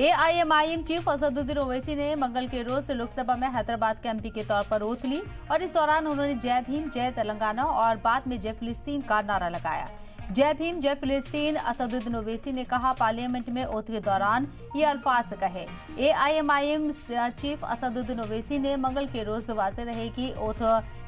AIMIM chief Asaduddin Owaisi ने मंगल के रोज लोकसभा में हैदराबाद के MP के तौर पर ओथ ली और इस दौरान उन्होंने जय भीम जय तेलंगाना और बाद में जय फिलिस्तीन का नारा लगाया। जय भीम जय फिलिस्तीन असदुद्दीन ओवैसी ने कहा, पार्लियामेंट में ओथ के दौरान ये अल्फाज कहे। AIMIM चीफ असदुद्दीन ओवैसी ने मंगल के रोज वाजे रहे कि ओथ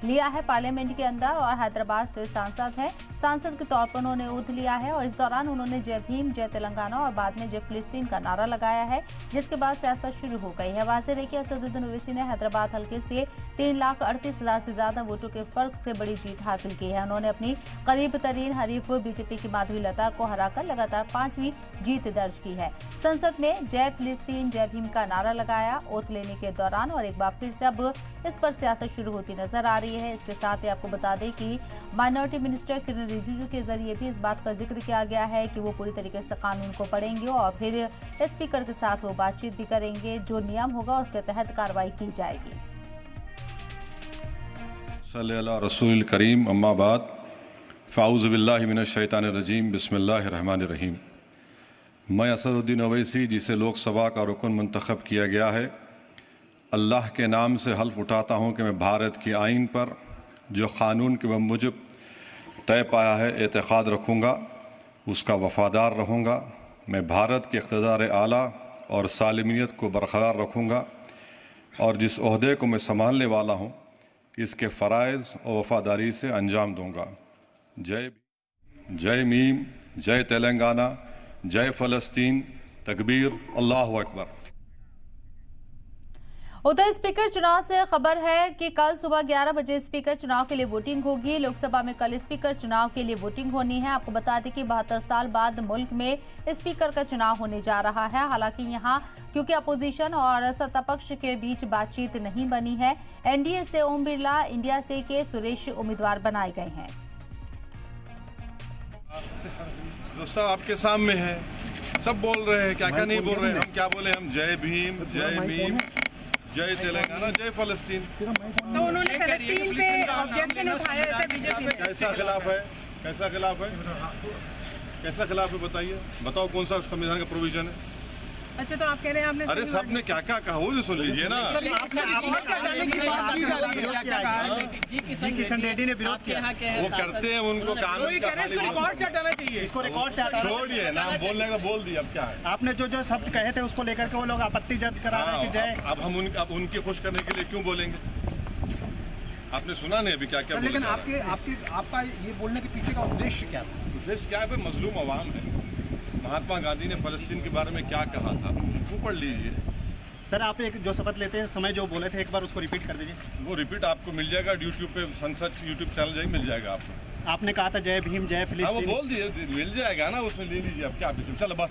लिया है पार्लियामेंट के अंदर और हैदराबाद से सांसद के तौर पर उन्होंने ओथ लिया है और इस दौरान उन्होंने जय भीम जय तेलंगाना और बाद में जय फिलिस्तीन का नारा लगाया है, जिसके बाद सियासत शुरू हो गई है। वाजे रहे कि असदुद्दीन ओवैसी ने हैदराबाद हल्के से 3,38,000 से ज्यादा वोटों के फर्क से बड़ी जीत हासिल की है। उन्होंने अपनी करीब तरीन हरीफ बीजेपी की माधवी लता को हराकर लगातार 5वीं जीत दर्ज की है। संसद में जय फिलिस्तीन जय भीम का नारा लगाया ओथ लेने के दौरान और एक बार फिर से अब इस पर सियासत शुरू होती नजर आ रही है। इसके साथ ही आपको बता दें कि माइनॉरिटी मिनिस्टर किरण रिजिजू के जरिए भी इस बात का जिक्र किया गया है कि वो पूरी तरीके से कानून को पढ़ेंगे और फिर स्पीकर के साथ वो बातचीत भी करेंगे। जो नियम होगा उसके तहत कार्रवाई की जाएगी। सल्लल्लाहु अलैहि रसूल करीम अम्मा बाद फ़ाऊज़ बिल्लाहि मिनश शैतानिर रजीम बिस्मिल्लाहिर रहमानिर रहीम। मैं असदुद्दीन ओवैसी, जिसे लोकसभा का रुकन मुंतखब किया गया है, अल्लाह के नाम से हल्फ उठाता हूँ कि मैं भारत की आइन पर जो क़ानून के मुजब तय पाया है एतक़ाद रखूँगा, उसका वफ़ादार रहूँगा। मैं भारत के इक़्तिदार आला और सालिमियत को बरकरार रखूँगा और जिस ओहदे को मैं संभालने वाला हूँ इसके फ़राइज़ और वफ़ादारी से अंजाम दूँगा। जय मीम जय तेलंगाना जय फ़लस्तीन तकबीर अल्लाहु अकबर। उधर स्पीकर चुनाव से खबर है कि कल सुबह 11 बजे स्पीकर चुनाव के लिए वोटिंग होगी। लोकसभा में कल स्पीकर चुनाव के लिए वोटिंग होनी है। आपको बता दें कि 72 साल बाद मुल्क में स्पीकर का चुनाव होने जा रहा है। हालांकि यहां क्योंकि अपोजिशन और सत्ता पक्ष के बीच बातचीत नहीं बनी है, NDA से ओम बिरला, इंडिया से के सुरेश उम्मीदवार बनाए गए हैं। दोस्तों आपके सामने है, सब बोल रहे हैं, क्या नहीं बोल रहे हैं। हम क्या बोले? हम जय भीम जय मीम जय तेलंगाना जय फलस्तीन। तो उन्होंने फलस्तीन पे ऑब्जेक्शन उठाया है बीजेपी ने। कैसा खिलाफ है? कैसा खिलाफ है? कैसा खिलाफ है? बताइए, बताओ कौन सा संविधान का प्रोविजन है? अच्छा, तो आप कह रहे हैं आपने अरे सबने क्या क्या कहा वो सुन लीजिए ना। जी किशन रेड्डी ने विरोध किया। वो करते हैं, उनको रिकॉर्ड से हटाना चाहिए, इसको रिकॉर्ड से हटाना छोड़िए ना, बोलने का बोल दिया। अब क्या है? आपने जो शब्द कहे थे उसको लेकर के वो लोग आपत्ति जब्त करा रहे हैं कि जय। अब हम उनके खुश करने के लिए क्यों बोलेंगे? आपने सुना नहीं अभी क्या क्या? लेकिन आपका ये बोलने के पीछे का उद्देश्य क्या था? उद्देश्य क्या है? मजलूम अवाम है। महात्मा गांधी ने फलस्तीन के बारे में क्या कहा था वो पढ़ लीजिए। सर, आप एक जो शपथ लेते हैं समय जो बोले थे, एक बार उसको रिपीट कर दीजिए। वो रिपीट आपको मिल जाएगा यूट्यूब पे, संसद यूट्यूब चैनल जाएगा, मिल जाएगा आपको। आपने कहा था जय भीम जय फिलिस्तीन। वो बोल दिए, मिल जाएगा ना, उसमें ले लीजिए। अब क्या? चलो बस।